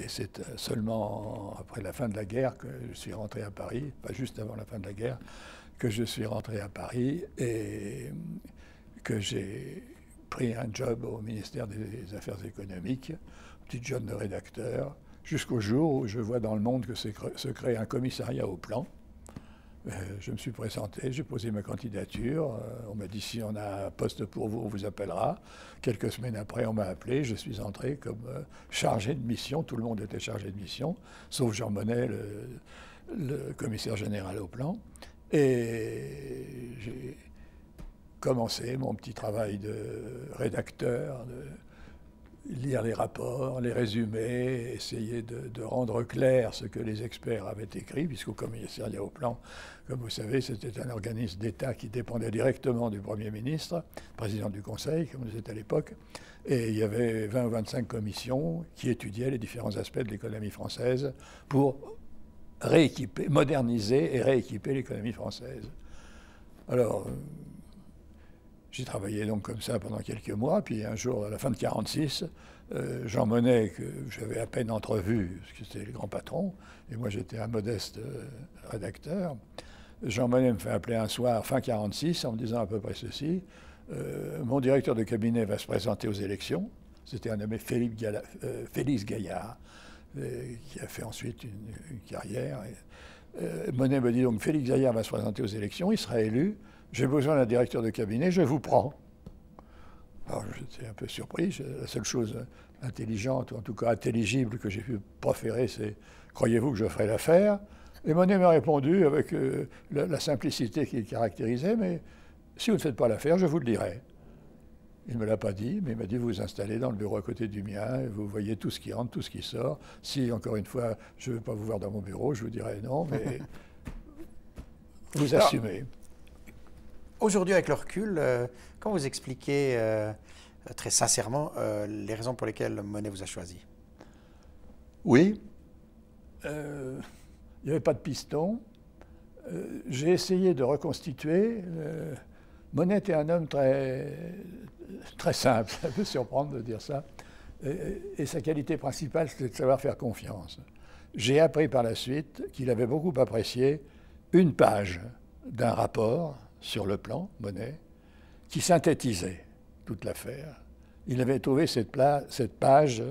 Et c'est seulement après la fin de la guerre que je suis rentré à Paris, pas juste avant la fin de la guerre, que je suis rentré à Paris et que j'ai pris un job au ministère des Affaires économiques, petit job de rédacteur, jusqu'au jour où je vois dans le monde que se crée un commissariat au plan. Je me suis présenté, j'ai posé ma candidature. On m'a dit si on a un poste pour vous, on vous appellera. Quelques semaines après, on m'a appelé. Je suis entré comme chargé de mission. Tout le monde était chargé de mission, sauf Jean Monnet, le commissaire général au plan. Et j'ai commencé mon petit travail de rédacteur, de lire les rapports, les résumés, essayer de rendre clair ce que les experts avaient écrit, puisqu'au commissariat au plan, comme vous savez, c'était un organisme d'État qui dépendait directement du Premier ministre, président du Conseil, comme vous êtes à l'époque, et il y avait 20 ou 25 commissions qui étudiaient les différents aspects de l'économie française pour rééquiper, moderniser et rééquiper l'économie française. Alors, j'ai travaillé donc comme ça pendant quelques mois, puis un jour, à la fin de 1946, Jean Monnet, que j'avais à peine entrevu, parce que c'était le grand patron, et moi j'étais un modeste rédacteur, Jean Monnet me fait appeler un soir, fin 1946, en me disant à peu près ceci, mon directeur de cabinet va se présenter aux élections, c'était un nommé Félix Gaillard, qui a fait ensuite une carrière. Monnet me dit donc, Félix Gaillard va se présenter aux élections, il sera élu, j'ai besoin d'un directeur de cabinet, je vous prends. Alors j'étais un peu surpris. La seule chose intelligente, ou en tout cas intelligible, que j'ai pu proférer, c'est « Croyez-vous que je ferai l'affaire ?» Et Monnet m'a répondu avec la simplicité qui le caractérisait, « Mais si vous ne faites pas l'affaire, je vous le dirai. » Il ne me l'a pas dit, mais il m'a dit « Vous vous installez dans le bureau à côté du mien, et vous voyez tout ce qui rentre, tout ce qui sort. Si, encore une fois, je ne veux pas vous voir dans mon bureau, je vous dirai non, mais vous assumez. » Aujourd'hui, avec le recul, comment vous expliquez très sincèrement les raisons pour lesquelles Monnet vous a choisi? Oui, il n'y avait pas de piston. J'ai essayé de reconstituer. Monnet était un homme très simple, ça peut surprendre de dire ça. Et sa qualité principale, c'était de savoir faire confiance. J'ai appris par la suite qu'il avait beaucoup apprécié une page d'un rapport sur le plan, Monnet, qui synthétisait toute l'affaire. Il avait trouvé cette page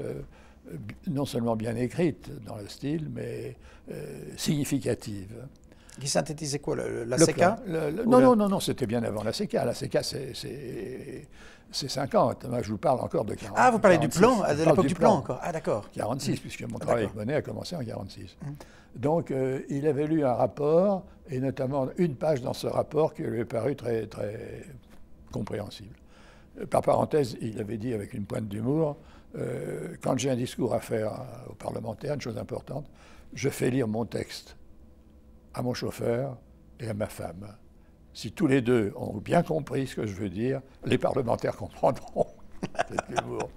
non seulement bien écrite dans le style, mais significative. Qui synthétisait quoi, la CK? Non, c'était bien avant la CK. La CK, c'est 50. Moi, je vous parle encore de 40. Ah, vous parlez 46. Du plan, à l'époque du plan encore. Ah, d'accord. 46, puisque mon travail avec Monnet a commencé en 46. Donc, il avait lu un rapport, et notamment une page dans ce rapport qui lui est paru très compréhensible. Par parenthèse, il avait dit avec une pointe d'humour, quand j'ai un discours à faire aux parlementaires, une chose importante, je fais lire mon texte à mon chauffeur et à ma femme. Si tous les deux ont bien compris ce que je veux dire, les parlementaires comprendront. C'est l'humour.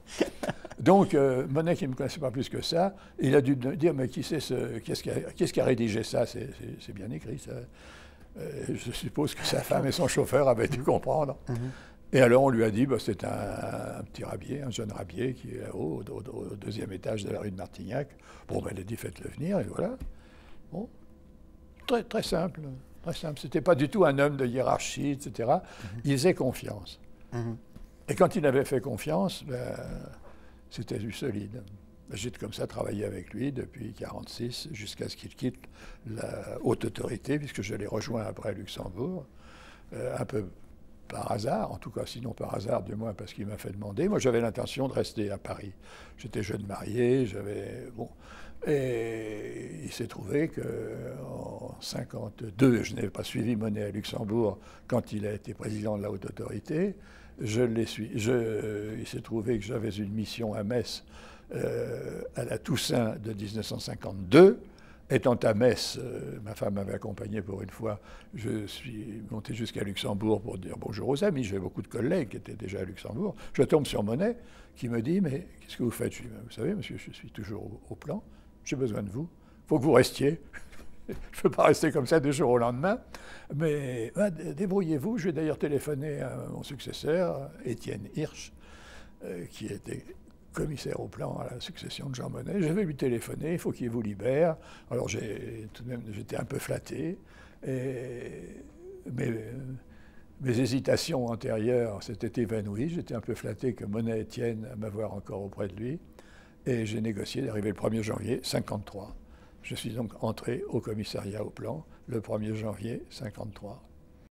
Donc, Monnet, qui ne me connaissait pas plus que ça, il a dû me dire, mais qu'est-ce qui a rédigé ça? C'est bien écrit, ça. Je suppose que sa femme et son chauffeur avaient dû comprendre. Et alors, on lui a dit, c'est un petit rabier, un jeune rabier qui est là-haut, au deuxième étage de la rue de Martignac. Bon, il a dit, faites-le venir, et voilà. Bon, très simple, très simple. C'était pas du tout un homme de hiérarchie, etc. Il faisait confiance. Et quand il avait fait confiance, c'était du solide. J'ai comme ça travaillé avec lui depuis 1946 jusqu'à ce qu'il quitte la haute autorité, puisque je l'ai rejoint après à Luxembourg, un peu par hasard, en tout cas sinon par hasard, du moins parce qu'il m'a fait demander. Moi j'avais l'intention de rester à Paris. J'étais jeune marié, et il s'est trouvé qu'en 1952, je n'avais pas suivi Monnet à Luxembourg quand il a été président de la haute autorité. Il s'est trouvé que j'avais une mission à Metz à la Toussaint de 1952. Étant à Metz, ma femme m'avait accompagné pour une fois, je suis monté jusqu'à Luxembourg pour dire bonjour aux amis. J'avais beaucoup de collègues qui étaient déjà à Luxembourg. Je tombe sur Monnet qui me dit « Mais qu'est-ce que vous faites ?» Je dis « Vous savez, monsieur, je suis toujours au plan. J'ai besoin de vous. Il faut que vous restiez. Je ne peux pas rester comme ça du jour au lendemain. Mais débrouillez-vous. » Je vais d'ailleurs téléphoner à mon successeur, Étienne Hirsch, qui était commissaire au plan à la succession de Jean Monnet. Je vais lui téléphoner, il faut qu'il vous libère. Alors tout de même, j'étais un peu flatté. Mes hésitations antérieures s'étaient évanouies. J'étais un peu flatté que Monnet tienne à m'avoir encore auprès de lui. Et j'ai négocié d'arriver le 1er janvier 1953. Je suis donc entré au commissariat au plan le 1er janvier 1953.